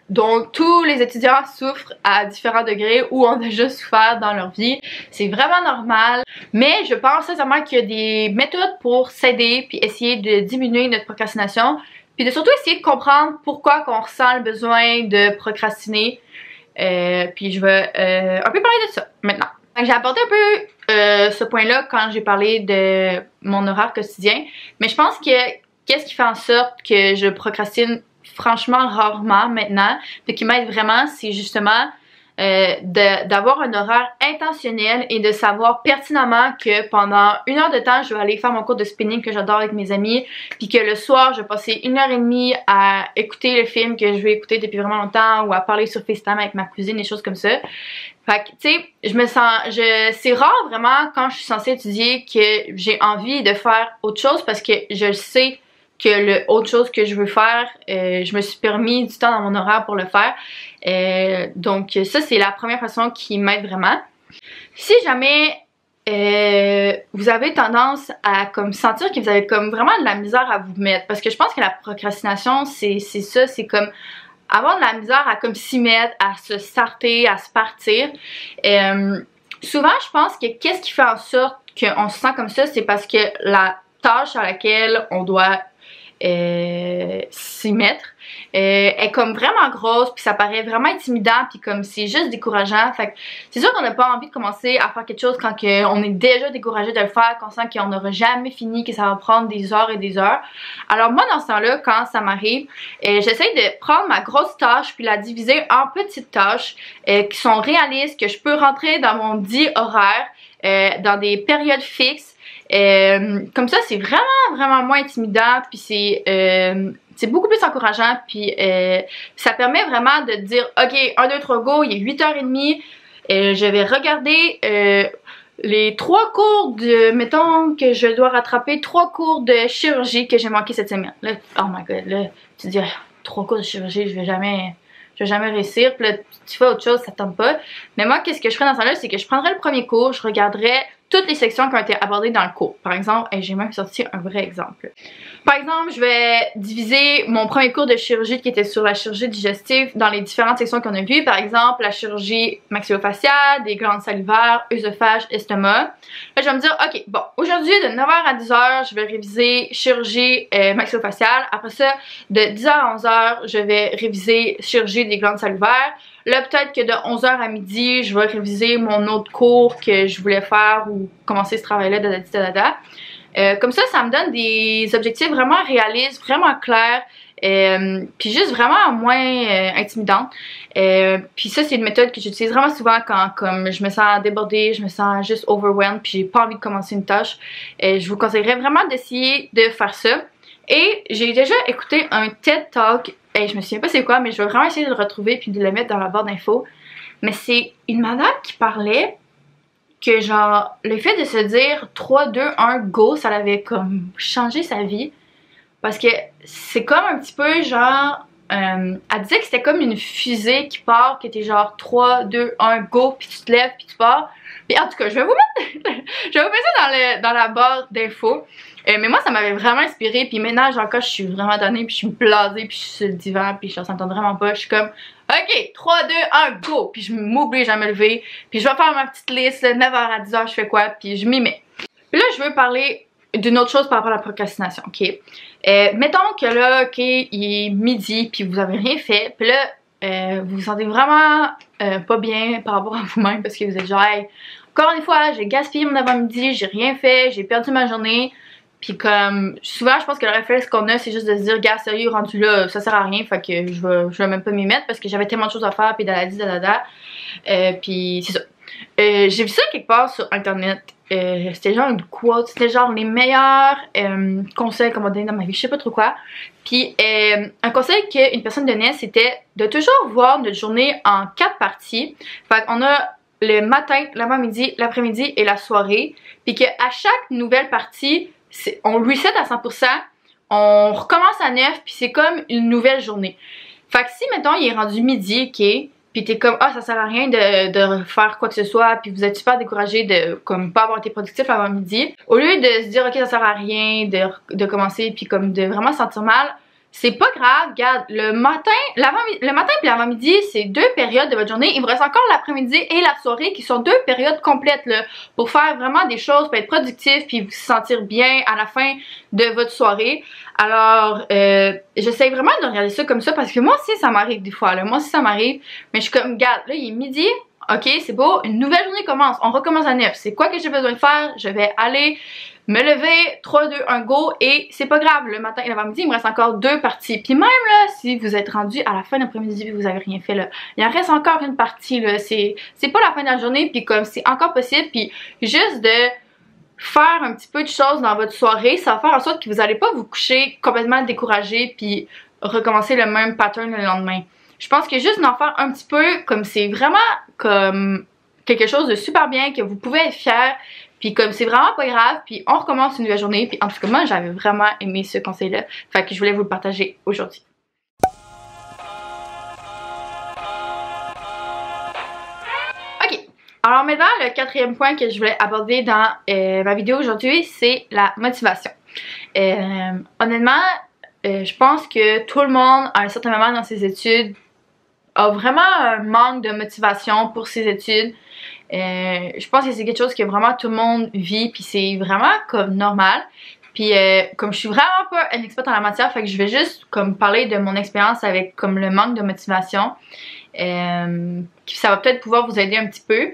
dont tous les étudiants souffrent à différents degrés ou ont déjà souffert dans leur vie. C'est vraiment normal, mais je pense sincèrement qu'il y a des méthodes pour s'aider puis essayer de diminuer notre procrastination, puis de surtout essayer de comprendre pourquoi qu'on ressent le besoin de procrastiner. Puis je vais un peu parler de ça maintenant. J'ai apporté un peu ce point-là quand j'ai parlé de mon horaire quotidien, mais je pense que qu'est-ce qui fait en sorte que je procrastine franchement rarement maintenant, ce qui m'aide vraiment, c'est justement d'avoir un horaire intentionnel et de savoir pertinemment que pendant 1 heure de temps, je vais aller faire mon cours de spinning que j'adore avec mes amis, puis que le soir, je vais passer 1h30 à écouter le film que je vais écouter depuis vraiment longtemps ou à parler sur FaceTime avec ma cousine, des choses comme ça. Fait que, tu sais, c'est rare vraiment quand je suis censée étudier que j'ai envie de faire autre chose parce que je sais que autre chose que je veux faire, je me suis permis du temps dans mon horaire pour le faire. Donc ça, c'est la première façon qui m'aide vraiment. Si jamais vous avez tendance à comme sentir que vous avez comme vraiment de la misère à vous mettre, parce que je pense que la procrastination, c'est ça, c'est comme avoir de la misère à comme s'y mettre, à se starter, à se partir. Souvent, je pense que qu'est-ce qui fait en sorte qu'on se sent comme ça, c'est parce que la tâche à laquelle on doit s'y mettre est comme vraiment grosse, puis ça paraît vraiment intimidant, puis comme c'est juste décourageant. Fait que c'est sûr qu'on n'a pas envie de commencer à faire quelque chose quand on est déjà découragé de le faire, qu'on sent qu'on n'aura jamais fini, que ça va prendre des heures et des heures. Alors moi dans ce temps-là, quand ça m'arrive, j'essaie de prendre ma grosse tâche puis la diviser en petites tâches qui sont réalistes, que je peux rentrer dans mon dit horaire dans des périodes fixes. Comme ça, c'est vraiment moins intimidant, puis c'est beaucoup plus encourageant, puis ça permet vraiment de dire ok, 1, 2, 3, go, il est 8h30, je vais regarder les 3 cours de, mettons que je dois rattraper 3 cours de chirurgie que j'ai manqué cette semaine. Là, oh my god, là tu te dis 3 cours de chirurgie, je vais jamais réussir, puis là tu fais autre chose, ça tombe pas. Mais moi, qu'est-ce que je ferais dans ce temps-là, c'est que je prendrais le premier cours, je regarderais toutes les sections qui ont été abordées dans le cours. Par exemple, j'ai même sorti un vrai exemple. Par exemple, je vais diviser mon premier cours de chirurgie qui était sur la chirurgie digestive dans les différentes sections qu'on a vues. Par exemple, la chirurgie maxillofaciale, des glandes salivaires, œsophage, estomac. Là, je vais me dire, ok, bon, aujourd'hui, de 9h à 10h, je vais réviser chirurgie maxillofaciale. Après ça, de 10h à 11h, je vais réviser chirurgie des glandes salivaires. Là, peut-être que de 11h à midi, je vais réviser mon autre cours que je voulais faire ou commencer ce travail-là, comme ça, ça me donne des objectifs vraiment réalistes, vraiment clairs, puis juste vraiment moins intimidants. Puis ça, c'est une méthode que j'utilise vraiment souvent quand comme je me sens débordée, je me sens juste overwhelmed, puis j'ai pas envie de commencer une tâche. Je vous conseillerais vraiment d'essayer de faire ça. Et j'ai déjà écouté un TED Talk, je me souviens pas c'est quoi, mais je vais vraiment essayer de le retrouver puis de le mettre dans la barre d'infos. Mais c'est une madame qui parlait que genre le fait de se dire 3, 2, 1, go, ça l'avait comme changé sa vie. Parce que c'est comme un petit peu genre, elle disait que c'était comme une fusée qui part, qui était genre 3, 2, 1, go, puis tu te lèves puis tu pars. Puis en tout cas, je vais vous mettre ça dans la barre d'infos. Mais moi, ça m'avait vraiment inspiré. Puis maintenant, genre, quand je suis vraiment donnée, puis je suis blasée, puis je suis sur le divan, puis je s'entend vraiment pas. Je suis comme, ok, 3, 2, 1, go! Puis je m'oblige à me lever. Puis je vais faire ma petite liste, 9h à 10h, je fais quoi? Puis je m'y mets. Puis Puis là, je veux parler d'une autre chose par rapport à la procrastination, ok? Mettons que là, ok, il est midi, puis vous avez rien fait, puis là, vous vous sentez vraiment pas bien par rapport à vous-même parce que vous êtes genre, hey, encore une fois, j'ai gaspillé mon avant-midi, j'ai rien fait, j'ai perdu ma journée. Puis comme, souvent je pense que le réflexe qu'on a, c'est juste de se dire, gars, sérieux, rendu là, ça sert à rien, fait que je vais même pas m'y mettre parce que j'avais tellement de choses à faire, puis dalada. Puis c'est ça. J'ai vu ça quelque part sur internet. C'était genre une quote, c'était genre les meilleurs conseils qu'on m'a donné dans ma vie, je sais pas trop quoi. Puis un conseil qu'une personne donnait, c'était de toujours voir notre journée en 4 parties. Fait qu'on a le matin, l'avant-midi, l'après-midi et la soirée. Puis qu'à chaque nouvelle partie, on reset à 100%, on recommence à 9, puis c'est comme une nouvelle journée. Fait que si, mettons, il est rendu midi, ok, puis t'es comme, ah, ça sert à rien de faire quoi que ce soit, puis vous êtes super découragé de, comme, pas avoir été productif avant midi, au lieu de se dire, ok, ça sert à rien de commencer, puis comme de vraiment se sentir mal, c'est pas grave, regarde, le matin puis l'avant-midi, c'est 2 périodes de votre journée. Il vous reste encore l'après-midi et la soirée qui sont 2 périodes complètes là, pour faire vraiment des choses, pour être productif puis vous sentir bien à la fin de votre soirée. Alors, j'essaie vraiment de regarder ça comme ça parce que moi aussi ça m'arrive des fois, là. Moi aussi ça m'arrive, mais je suis comme, regarde, là il est midi, ok, c'est beau, une nouvelle journée commence, on recommence à 9. C'est quoi que j'ai besoin de faire? Je vais aller me lever, 3, 2, 1, go, et c'est pas grave, le matin et l'avant-midi, il me reste encore 2 parties. Puis même là, si vous êtes rendu à la fin de l'après-midi et vous avez rien fait là, il en reste encore une partie là, c'est pas la fin de la journée, puis comme c'est encore possible, puis juste de faire un petit peu de choses dans votre soirée, ça va faire en sorte que vous allez pas vous coucher complètement découragé puis recommencer le même pattern le lendemain. Je pense que juste d'en faire un petit peu, comme c'est vraiment comme quelque chose de super bien, que vous pouvez être fier. Puis comme c'est vraiment pas grave, puis on recommence une nouvelle journée. Puis en tout cas, moi j'avais vraiment aimé ce conseil-là. Fait que je voulais vous le partager aujourd'hui. Ok, alors maintenant le 4e point que je voulais aborder dans ma vidéo aujourd'hui, c'est la motivation. Honnêtement, je pense que tout le monde, à un certain moment dans ses études, a vraiment un manque de motivation pour ses études. Je pense que c'est quelque chose que vraiment tout le monde vit, puis c'est vraiment comme normal. Puis comme je suis vraiment pas une experte en la matière, fait que je vais juste comme parler de mon expérience avec comme le manque de motivation. Ça va peut-être pouvoir vous aider un petit peu.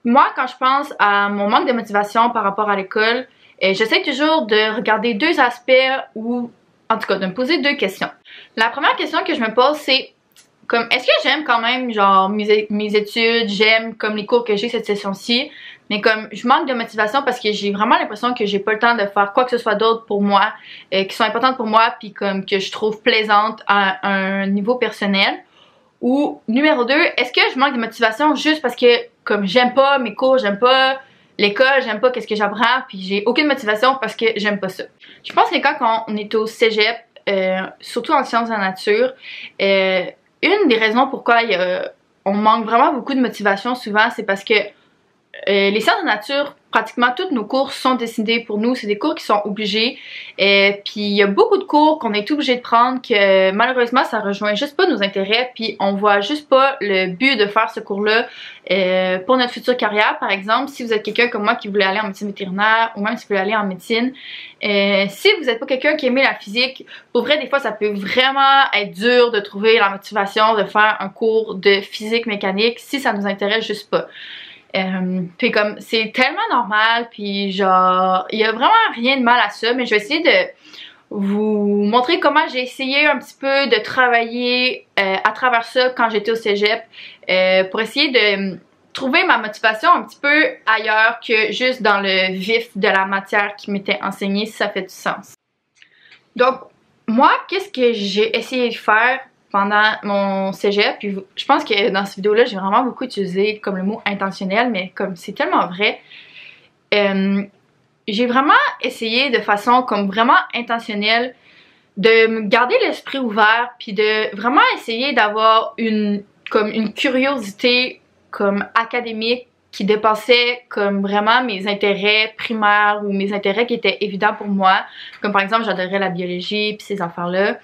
Moi, quand je pense à mon manque de motivation par rapport à l'école, j'essaie toujours de regarder 2 aspects ou en tout cas de me poser 2 questions. La première question que je me pose, c'est comme, est-ce que j'aime quand même genre mes études, j'aime comme les cours que j'ai cette session-ci, mais comme je manque de motivation parce que j'ai vraiment l'impression que j'ai pas le temps de faire quoi que ce soit d'autre pour moi, qui sont importantes pour moi, puis comme que je trouve plaisante à un niveau personnel. Ou numéro 2, est-ce que je manque de motivation juste parce que comme j'aime pas mes cours, j'aime pas l'école, j'aime pas qu'est-ce que j'apprends, puis j'ai aucune motivation parce que j'aime pas ça. Je pense que quand on est au cégep, surtout en sciences de la nature, une des raisons pourquoi on manque vraiment beaucoup de motivation souvent, c'est parce que les sciences de nature, pratiquement tous nos cours sont décidés pour nous. C'est des cours qui sont obligés. Puis il y a beaucoup de cours qu'on est obligé de prendre que malheureusement ça rejoint juste pas nos intérêts. Puis on voit juste pas le but de faire ce cours-là pour notre future carrière. Par exemple, si vous êtes quelqu'un comme moi qui voulait aller en médecine vétérinaire ou même si vous voulez aller en médecine, si vous n'êtes pas quelqu'un qui aimait la physique, pour vrai des fois ça peut vraiment être dur de trouver la motivation de faire un cours de physique mécanique si ça nous intéresse juste pas. Puis comme c'est tellement normal, puis genre il y a vraiment rien de mal à ça, mais je vais essayer de vous montrer comment j'ai essayé un petit peu de travailler à travers ça quand j'étais au cégep pour essayer de trouver ma motivation un petit peu ailleurs que juste dans le vif de la matière qui m'était enseignée, si ça fait du sens. Donc moi, qu'est-ce que j'ai essayé de faire pendant mon cégep, puis je pense que dans cette vidéo-là, j'ai vraiment beaucoup utilisé comme le mot intentionnel, mais comme c'est tellement vrai, j'ai vraiment essayé de façon comme vraiment intentionnelle de me garder l'esprit ouvert, puis de vraiment essayer d'avoir une curiosité comme académique qui dépassait comme vraiment mes intérêts primaires ou mes intérêts qui étaient évidents pour moi, comme par exemple j'adorais la biologie puis ces affaires-là.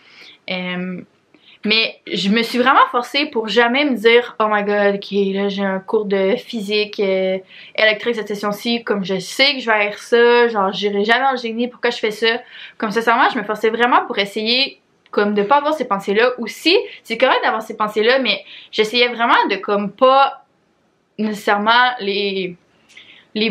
Mais je me suis vraiment forcée pour jamais me dire oh my god, ok là j'ai un cours de physique électrique cette session-ci, comme je sais que je vais faire ça, genre j'irai jamais en génie, pourquoi je fais ça? Comme sincèrement je me forçais vraiment pour essayer comme de pas avoir ces pensées-là. Aussi, c'est correct d'avoir ces pensées-là, mais j'essayais vraiment de comme pas nécessairement les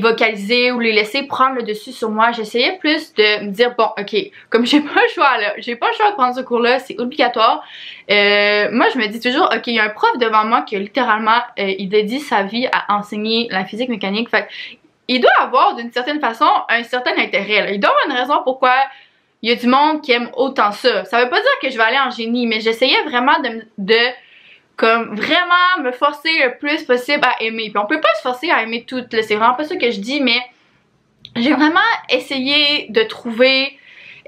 vocaliser ou les laisser prendre le dessus sur moi. J'essayais plus de me dire bon ok, comme j'ai pas le choix là, j'ai pas le choix de prendre ce cours là, c'est obligatoire. Moi je me dis toujours ok, il y a un prof devant moi qui a littéralement il dédie sa vie à enseigner la physique mécanique, fait il doit avoir d'une certaine façon un certain intérêt là. Il doit avoir une raison pourquoi il y a du monde qui aime autant ça. Ça veut pas dire que je vais aller en génie, mais j'essayais vraiment de comme vraiment me forcer le plus possible à aimer. Puis on peut pas se forcer à aimer tout, c'est vraiment pas ça que je dis, mais j'ai vraiment essayé de trouver,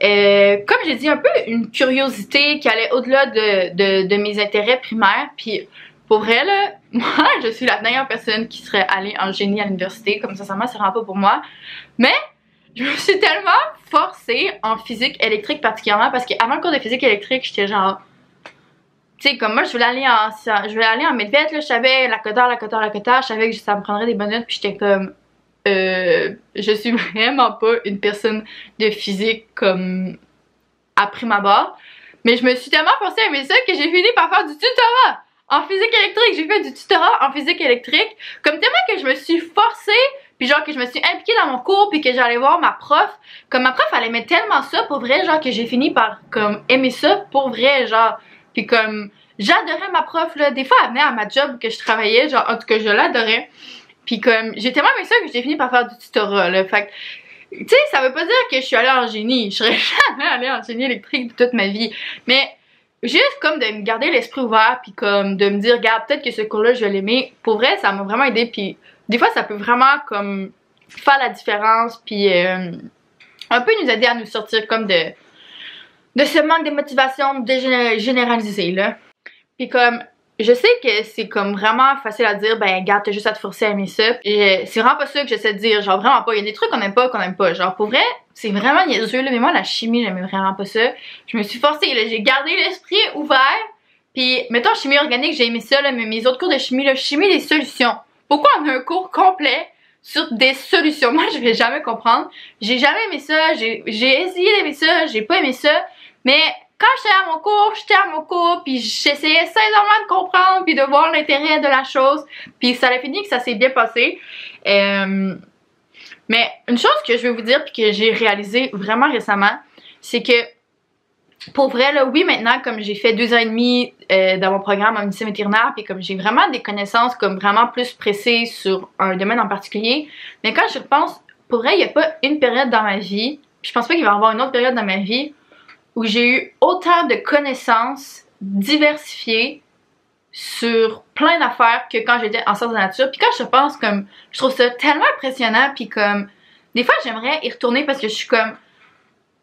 comme j'ai dit, un peu une curiosité qui allait au-delà de mes intérêts primaires. Puis pour vrai là, moi je suis la dernière personne qui serait allée en génie à l'université, comme ça c'est vraiment pas pour moi. Mais je me suis tellement forcée en physique électrique particulièrement parce qu'avant le cours de physique électrique, j'étais genre, tu sais, comme moi je voulais aller en Medvet, là, je savais la cotard, je savais que ça me prendrait des bonnes notes, puis j'étais comme, je suis vraiment pas une personne de physique comme à prime abord, mais je me suis tellement forcée à aimer ça que j'ai fini par faire du tutorat en physique électrique. J'ai fait du tutorat en physique électrique, comme tellement que je me suis forcée, puis genre que je me suis impliquée dans mon cours, puis que j'allais voir ma prof, comme ma prof elle aimait tellement ça pour vrai, genre que j'ai fini par comme aimer ça pour vrai, genre. Puis comme, j'adorais ma prof là, des fois elle venait à ma job que je travaillais, genre en tout cas je l'adorais. Puis comme, j'ai tellement aimé ça que j'ai fini par faire du tutorat là, fait que, tu sais, ça veut pas dire que je suis allée en génie, je serais jamais allée en génie électrique de toute ma vie, mais juste comme de me garder l'esprit ouvert, puis comme de me dire, regarde, peut-être que ce cours-là je vais l'aimer, pour vrai ça m'a vraiment aidé, puis des fois ça peut vraiment comme faire la différence, puis un peu nous aider à nous sortir comme de ce manque de motivation généralisé là. Puis comme, je sais que c'est comme vraiment facile à dire, ben regarde, t'as juste à te forcer à aimer ça. C'est vraiment pas ça que j'essaie de dire, genre vraiment pas. Il y a des trucs qu'on aime pas, genre pour vrai, c'est vraiment niaiseux là, mais moi la chimie j'aimais vraiment pas ça. Je me suis forcée là, j'ai gardé l'esprit ouvert. Puis mettons chimie organique, j'ai aimé ça là, mais mes autres cours de chimie là, chimie des solutions. Pourquoi on a un cours complet sur des solutions? Moi je vais jamais comprendre. J'ai jamais aimé ça, j'ai essayé d'aimer ça, j'ai pas aimé ça. Mais quand j'étais à mon cours, puis j'essayais sincèrement de comprendre, puis de voir l'intérêt de la chose, puis ça a fini que ça s'est bien passé. Mais une chose que je vais vous dire, puis que j'ai réalisé vraiment récemment, c'est que pour vrai, là, oui, maintenant, comme j'ai fait 2 ans et demi dans mon programme en médecine vétérinaire, puis comme j'ai vraiment des connaissances comme vraiment plus précises sur un domaine en particulier, mais quand je repense, pour vrai, il n'y a pas une période dans ma vie, puis je pense pas qu'il va y avoir une autre période dans ma vie, où j'ai eu autant de connaissances diversifiées sur plein d'affaires que quand j'étais en sciences de la nature. Puis quand je pense comme, je trouve ça tellement impressionnant, puis comme, des fois j'aimerais y retourner parce que je suis comme,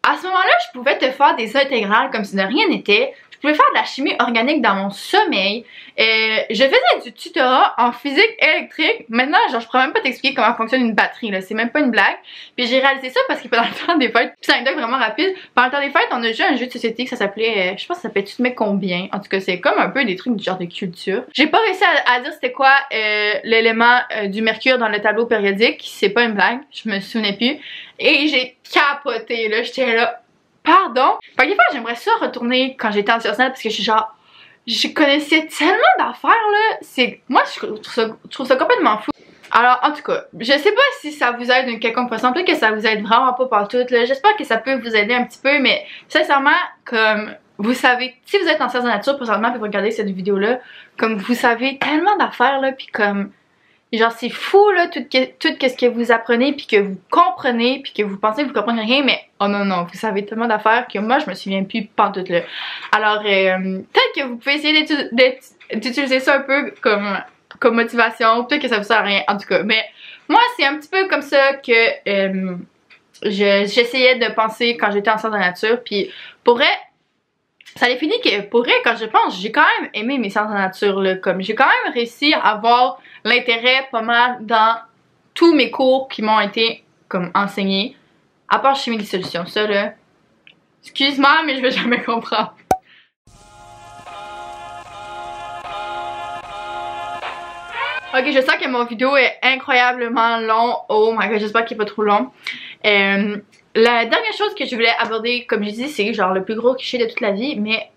à ce moment-là je pouvais te faire des intégrales comme si de rien n'était. Je pouvais faire de la chimie organique dans mon sommeil. Je faisais du tutorat en physique électrique. Maintenant, genre, je pourrais même pas t'expliquer comment fonctionne une batterie, là. C'est même pas une blague. Puis j'ai réalisé ça parce que pendant le temps des fêtes, c'est un anecdote vraiment rapide. Pendant le temps des fêtes, on a joué à un jeu de société que ça s'appelait, je pense que ça s'appelait Tu te mets combien? En tout cas, c'est comme un peu des trucs du genre de culture. J'ai pas réussi à dire c'était quoi l'élément du mercure dans le tableau périodique. C'est pas une blague. Je me souvenais plus. Et j'ai capoté, là. J'étais là. Pardon? Fait que des fois, j'aimerais ça retourner quand j'étais en sciences parce que je suis genre, je connaissais tellement d'affaires là. C'est, moi, je trouve ça complètement fou. Alors, en tout cas, je sais pas si ça vous aide d'une quelconque façon. Peut-être que ça vous aide vraiment pas partout là. J'espère que ça peut vous aider un petit peu, mais sincèrement, comme vous savez, si vous êtes en sciences de la nature présentement et vous regardez cette vidéo là, comme vous savez tellement d'affaires là, puis comme genre c'est fou là, tout ce que vous apprenez puis que vous comprenez puis que vous pensez que vous comprenez rien, mais oh non non, vous savez tellement d'affaires que moi je me souviens plus pantoute là. Alors peut-être que vous pouvez essayer d'utiliser ça un peu comme motivation, peut-être que ça vous sert à rien en tout cas, mais moi c'est un petit peu comme ça que j'essayais de penser quand j'étais en sciences de la nature, puis pour vrai ça a fini que pour vrai quand je pense j'ai quand même aimé mes sciences de la nature là, comme j'ai quand même réussi à avoir l'intérêt pas mal dans tous mes cours qui m'ont été comme enseignés, à part chimie des solutions, ça là, excuse-moi mais je vais jamais comprendre. Ok, je sens que mon vidéo est incroyablement long. Oh my god, j'espère qu'il est pas trop long. La dernière chose que je voulais aborder, comme je dis, c'est genre le plus gros cliché de toute la vie, mais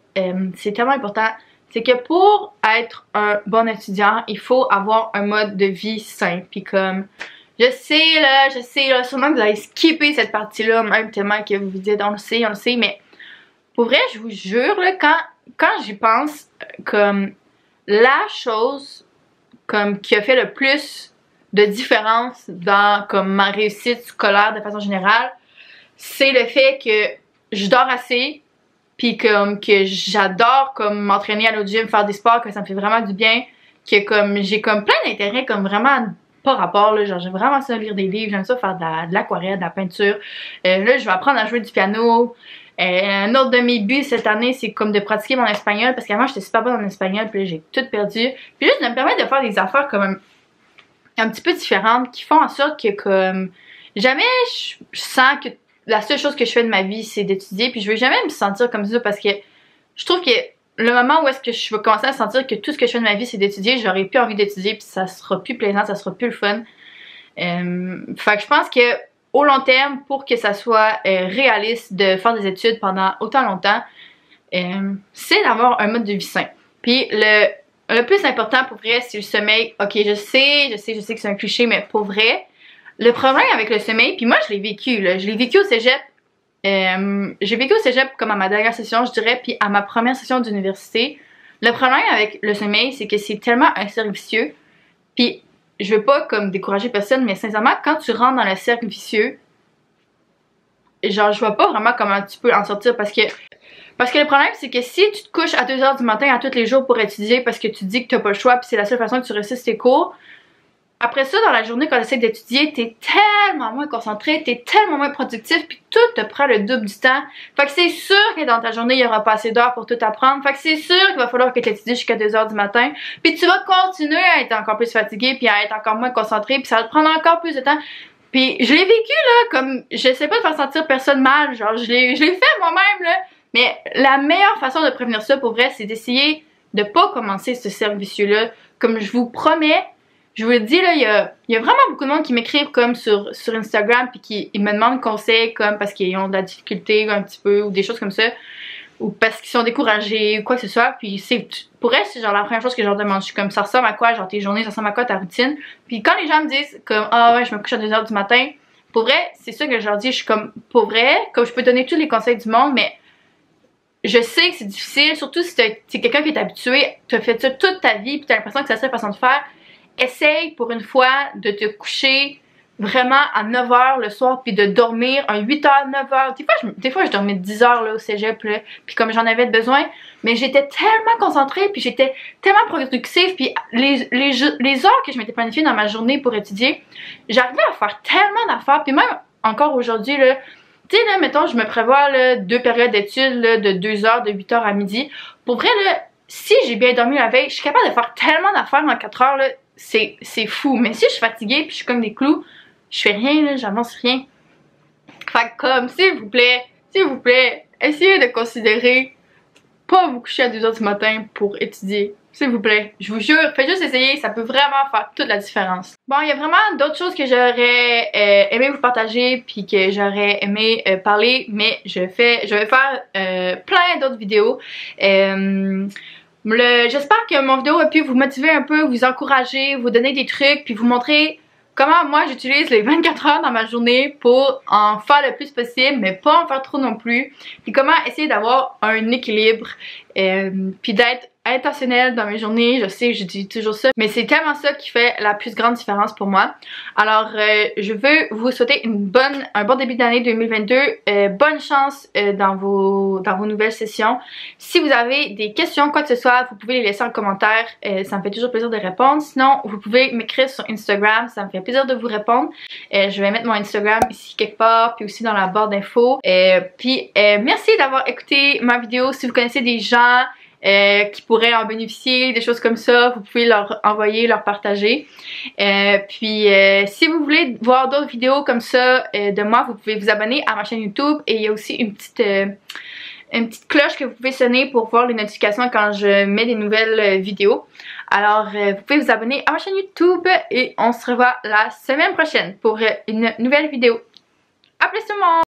c'est tellement important. C'est que pour être un bon étudiant, il faut avoir un mode de vie sain. Puis comme, je sais là, sûrement que vous allez skipper cette partie-là, même tellement que vous vous dites on le sait, mais pour vrai, je vous jure, là, quand j'y pense, comme la chose comme qui a fait le plus de différence dans comme ma réussite scolaire de façon générale, c'est le fait que je dors assez, puis comme que j'adore comme m'entraîner à l'autre gym, faire des sports, que ça me fait vraiment du bien, que comme j'ai comme plein d'intérêts comme vraiment pas rapport là, genre j'aime vraiment ça lire des livres, j'aime ça faire de l'aquarelle, de la peinture. Là je vais apprendre à jouer du piano. Un autre de mes buts cette année, c'est comme de pratiquer mon espagnol, parce qu'avant j'étais super bonne en espagnol, puis là j'ai tout perdu. Puis juste de me permettre de faire des affaires comme un petit peu différentes, qui font en sorte que comme jamais je sens que la seule chose que je fais de ma vie c'est d'étudier, puis je veux jamais me sentir comme ça, parce que je trouve que le moment où est-ce que je vais commencer à sentir que tout ce que je fais de ma vie c'est d'étudier, j'aurai plus envie d'étudier, puis ça sera plus plaisant, ça sera plus le fun. Fait que je pense que au long terme, pour que ça soit réaliste de faire des études pendant autant longtemps, c'est d'avoir un mode de vie sain. Puis le plus important pour vrai, c'est le sommeil. Ok, je sais que c'est un cliché, mais pour vrai, le problème avec le sommeil, puis moi je l'ai vécu, là, je l'ai vécu au cégep. J'ai vécu au cégep comme à ma dernière session, je dirais, puis à ma première session d'université. Le problème avec le sommeil, c'est que c'est tellement un cercle vicieux. Puis je veux pas comme décourager personne, mais sincèrement, quand tu rentres dans le cercle vicieux, genre je vois pas vraiment comment tu peux en sortir, parce que le problème c'est que si tu te couches à 2h du matin à tous les jours pour étudier parce que tu dis que t'as pas le choix puis c'est la seule façon que tu réussisses tes cours, après ça dans la journée quand tu essaies d'étudier, t'es tellement moins concentré, t'es tellement moins productif, puis tout te prend le double du temps. Fait que c'est sûr que dans ta journée il y aura pas assez d'heures pour tout apprendre, fait que c'est sûr qu'il va falloir que tu étudies jusqu'à 2h du matin, puis tu vas continuer à être encore plus fatigué, puis à être encore moins concentré, puis ça va te prendre encore plus de temps. Puis je l'ai vécu là, comme j'essaie pas de faire sentir personne mal, genre je l'ai fait moi-même là, mais la meilleure façon de prévenir ça pour vrai, c'est d'essayer de pas commencer ce cercle vicieux là. Comme je vous promets, je vous le dis là, il y a vraiment beaucoup de monde qui m'écrivent comme sur Instagram, puis qui me demandent conseils comme parce qu'ils ont de la difficulté un petit peu ou des choses comme ça, ou parce qu'ils sont découragés ou quoi que ce soit. Puis c'est pour elle, c'est genre la première chose que je leur demande. Je suis comme, ça ressemble à quoi genre tes journées, ça ressemble à quoi ta routine. Puis quand les gens me disent comme, ah ouais je me couche à 2h du matin, pour vrai c'est ça que je leur dis. Je suis comme, pour vrai, comme je peux donner tous les conseils du monde, mais je sais que c'est difficile, surtout si t'es quelqu'un qui est habitué, tu as fait ça toute ta vie, puis t'as l'impression que c'est la seule façon de faire. Essaye pour une fois de te coucher vraiment à 9h le soir, puis de dormir un 8h, 9h. Des fois je dormais 10h là, au cégep, là, puis comme j'en avais besoin, mais j'étais tellement concentrée, puis j'étais tellement productive, puis les heures que je m'étais planifiée dans ma journée pour étudier, j'arrivais à faire tellement d'affaires, puis même encore aujourd'hui, là, tu sais, là, mettons, je me prévois là, 2 périodes d'études de 2h, de 8h à midi. Pour vrai, là, si j'ai bien dormi la veille, je suis capable de faire tellement d'affaires en 4 heures, là, c'est fou. Mais si je suis fatiguée puis je suis comme des clous, je fais rien, là, j'avance rien. Fait que comme, s'il vous plaît, essayez de considérer pas vous coucher à 2h du matin pour étudier. S'il vous plaît, je vous jure, faites juste essayer, ça peut vraiment faire toute la différence. Bon, il y a vraiment d'autres choses que j'aurais aimé vous partager puis que j'aurais aimé parler, mais je vais faire plein d'autres vidéos. J'espère que mon vidéo a pu vous motiver un peu, vous encourager, vous donner des trucs, puis vous montrer comment moi j'utilise les 24 heures dans ma journée pour en faire le plus possible, mais pas en faire trop non plus. Puis comment essayer d'avoir un équilibre, puis d'être intentionnelle dans mes journées. Je sais, je dis toujours ça, mais c'est tellement ça qui fait la plus grande différence pour moi. Alors, je veux vous souhaiter un bon début d'année 2022. Bonne chance dans vos nouvelles sessions. Si vous avez des questions, quoi que ce soit, vous pouvez les laisser en commentaire. Ça me fait toujours plaisir de répondre. Sinon, vous pouvez m'écrire sur Instagram. Ça me fait plaisir de vous répondre. Je vais mettre mon Instagram ici quelque part, puis aussi dans la barre d'infos. Merci d'avoir écouté ma vidéo. Si vous connaissez des gens qui pourraient en bénéficier, des choses comme ça, vous pouvez leur envoyer, leur partager. Si vous voulez voir d'autres vidéos comme ça de moi, vous pouvez vous abonner à ma chaîne YouTube, et il y a aussi une petite une petite cloche que vous pouvez sonner pour voir les notifications quand je mets des nouvelles vidéos. Alors vous pouvez vous abonner à ma chaîne YouTube et on se revoit la semaine prochaine pour une nouvelle vidéo. A plus tout le monde!